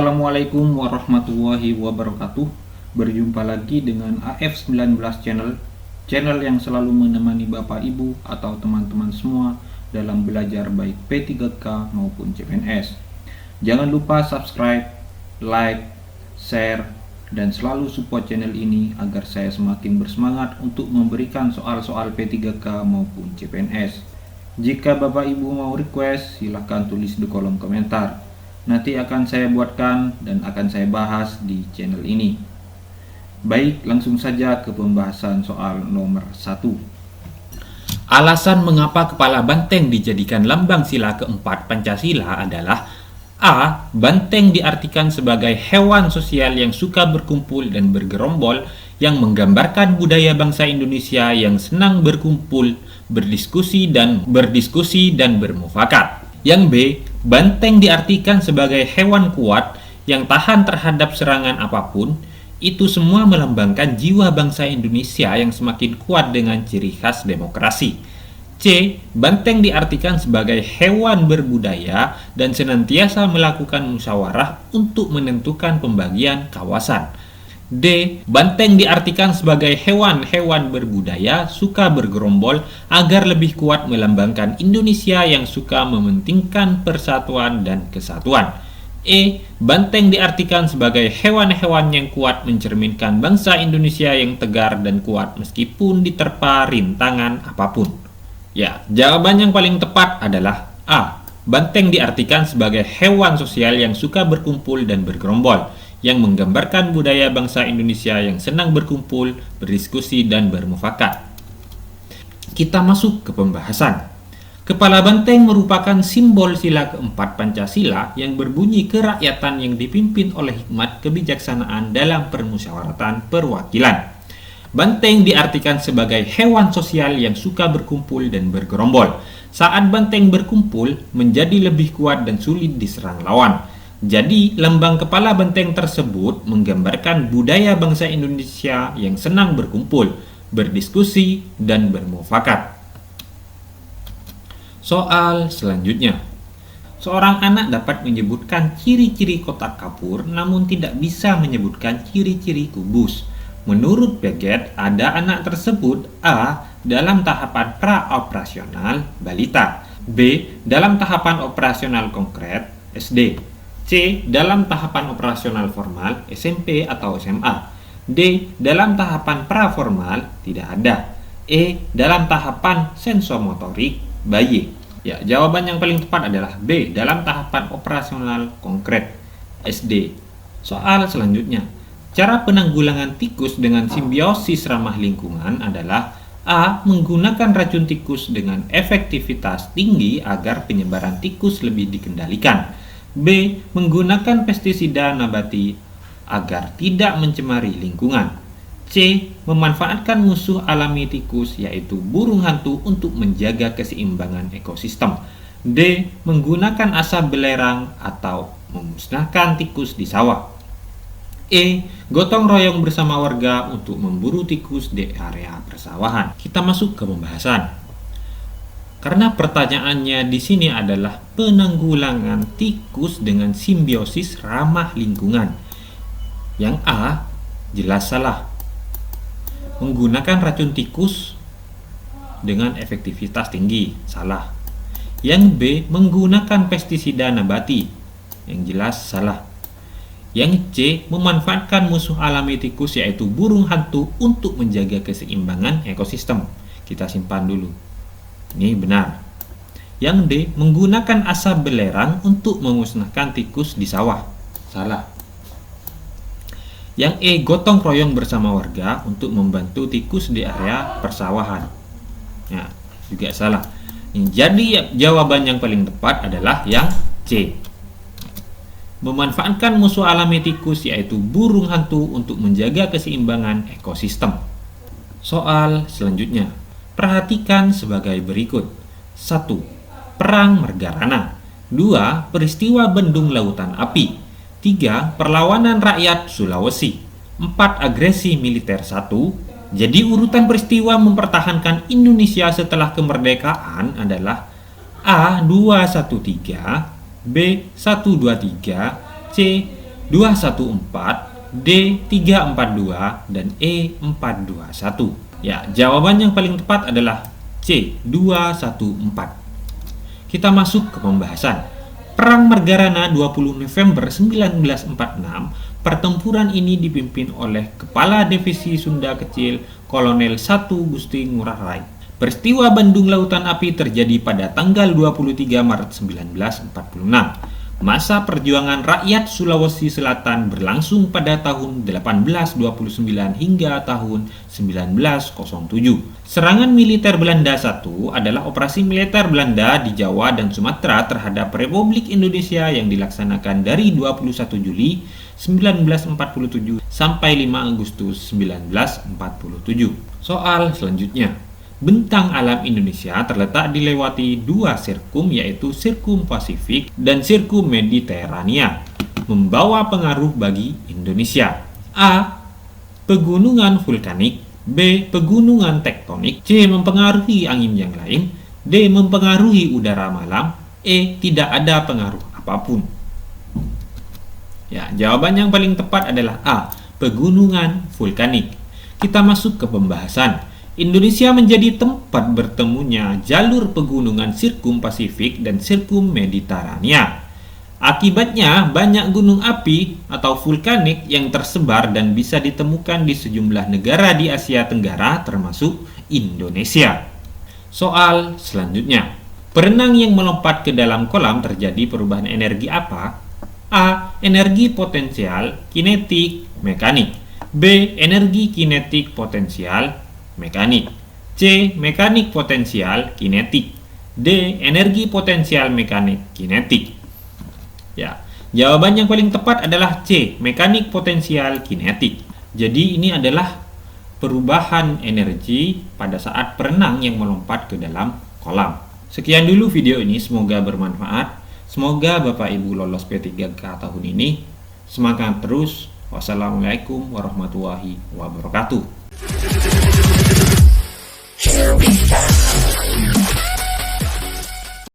Assalamualaikum warahmatullahi wabarakatuh. Berjumpa lagi dengan AF19 channel yang selalu menemani Bapak Ibu atau teman-teman semua dalam belajar baik P3K maupun CPNS. Jangan lupa subscribe, like, share, dan selalu support channel ini agar saya semakin bersemangat untuk memberikan soal-soal P3K maupun CPNS. Jika Bapak Ibu mau request, silahkan tulis di kolom komentar. Nanti akan saya buatkan dan akan saya bahas di channel ini. Baik, langsung saja ke pembahasan soal nomor 1. Alasan mengapa kepala banteng dijadikan lambang sila keempat Pancasila adalah A. Banteng diartikan sebagai hewan sosial yang suka berkumpul dan bergerombol, yang menggambarkan budaya bangsa Indonesia yang senang berkumpul, berdiskusi dan bermufakat. Yang B. Banteng diartikan sebagai hewan kuat yang tahan terhadap serangan apapun. Itu semua melambangkan jiwa bangsa Indonesia yang semakin kuat dengan ciri khas demokrasi. C. Banteng diartikan sebagai hewan berbudaya dan senantiasa melakukan musyawarah untuk menentukan pembagian kawasan. D. Banteng diartikan sebagai hewan-hewan berbudaya suka bergerombol agar lebih kuat, melambangkan Indonesia yang suka mementingkan persatuan dan kesatuan. E. Banteng diartikan sebagai hewan-hewan yang kuat, mencerminkan bangsa Indonesia yang tegar dan kuat meskipun diterpa rintangan apapun. Ya, jawaban yang paling tepat adalah A. Banteng diartikan sebagai hewan sosial yang suka berkumpul dan bergerombol, yang menggambarkan budaya bangsa Indonesia yang senang berkumpul, berdiskusi, dan bermufakat. Kita masuk ke pembahasan. Kepala banteng merupakan simbol sila keempat Pancasila yang berbunyi kerakyatan yang dipimpin oleh hikmat kebijaksanaan dalam permusyawaratan perwakilan. Banteng diartikan sebagai hewan sosial yang suka berkumpul dan bergerombol. Saat banteng berkumpul, menjadi lebih kuat dan sulit diserang lawan. Jadi, lambang kepala banteng tersebut menggambarkan budaya bangsa Indonesia yang senang berkumpul, berdiskusi, dan bermufakat. Soal selanjutnya. Seorang anak dapat menyebutkan ciri-ciri kotak kapur, namun tidak bisa menyebutkan ciri-ciri kubus. Menurut Beckett, ada anak tersebut A. dalam tahapan pra-operasional balita, B. dalam tahapan operasional konkret SD, C. dalam tahapan operasional formal SMP atau SMA, D. dalam tahapan praformal tidak ada, E. dalam tahapan sensomotorik bayi. Ya, jawaban yang paling tepat adalah B. dalam tahapan operasional konkret SD. Soal selanjutnya. Cara penanggulangan tikus dengan simbiosis ramah lingkungan adalah A. menggunakan racun tikus dengan efektivitas tinggi agar penyebaran tikus lebih dikendalikan. B. menggunakan pestisida nabati agar tidak mencemari lingkungan. C. memanfaatkan musuh alami tikus yaitu burung hantu untuk menjaga keseimbangan ekosistem. D. menggunakan asap belerang atau memusnahkan tikus di sawah. E. gotong royong bersama warga untuk memburu tikus di area persawahan. Kita masuk ke pembahasan. Karena pertanyaannya di sini adalah penanggulangan tikus dengan simbiosis ramah lingkungan. Yang A jelas salah. Menggunakan racun tikus dengan efektivitas tinggi, salah. Yang B menggunakan pestisida nabati, yang jelas salah. Yang C memanfaatkan musuh alami tikus yaitu burung hantu untuk menjaga keseimbangan ekosistem. Kita simpan dulu. Ini benar. Yang D menggunakan asap belerang untuk memusnahkan tikus di sawah. Salah. Yang E gotong royong bersama warga untuk membantu tikus di area persawahan. Ya, juga salah. Jadi jawaban yang paling tepat adalah yang C. Memanfaatkan musuh alami tikus yaitu burung hantu untuk menjaga keseimbangan ekosistem. Soal selanjutnya. Perhatikan sebagai berikut. 1. Perang Margarana. 2. Peristiwa Bendung Lautan Api. 3. Perlawanan rakyat Sulawesi. 4. Agresi militer 1. Jadi urutan peristiwa mempertahankan Indonesia setelah kemerdekaan adalah A. 213, B. 123, C. 214, D 342, dan E 421. Ya, jawaban yang paling tepat adalah C 214. Kita masuk ke pembahasan. Perang Margarana 20 November 1946, pertempuran ini dipimpin oleh Kepala Divisi Sunda Kecil Kolonel 1 Gusti Ngurah Rai. Peristiwa Bandung Lautan Api terjadi pada tanggal 23 Maret 1946. Masa perjuangan rakyat Sulawesi Selatan berlangsung pada tahun 1829 hingga tahun 1907. Serangan militer Belanda I adalah operasi militer Belanda di Jawa dan Sumatera terhadap Republik Indonesia yang dilaksanakan dari 21 Juli 1947 sampai 5 Agustus 1947. Soal selanjutnya. Bentang alam Indonesia terletak dilewati dua sirkum, yaitu sirkum Pasifik dan sirkum Mediterania, membawa pengaruh bagi Indonesia. A. Pegunungan vulkanik, B. Pegunungan tektonik, C. Mempengaruhi angin yang lain, D. Mempengaruhi udara malam, E. Tidak ada pengaruh apapun. Ya, jawaban yang paling tepat adalah A. Pegunungan vulkanik. Kita masuk ke pembahasan. Indonesia menjadi tempat bertemunya jalur pegunungan sirkum Pasifik dan sirkum Mediterania. Akibatnya, banyak gunung api atau vulkanik yang tersebar dan bisa ditemukan di sejumlah negara di Asia Tenggara termasuk Indonesia. Soal selanjutnya. Perenang yang melompat ke dalam kolam terjadi perubahan energi apa? A. Energi potensial kinetik mekanik, B. Energi kinetik potensial mekanik, C. Mekanik potensial kinetik, D. Energi potensial mekanik kinetik. Ya, jawaban yang paling tepat adalah C. Mekanik potensial kinetik. Jadi ini adalah perubahan energi pada saat perenang yang melompat ke dalam kolam. Sekian dulu video ini, semoga bermanfaat. Semoga Bapak Ibu lolos P3K tahun ini. Semangat terus. Wassalamualaikum warahmatullahi wabarakatuh. Here we go.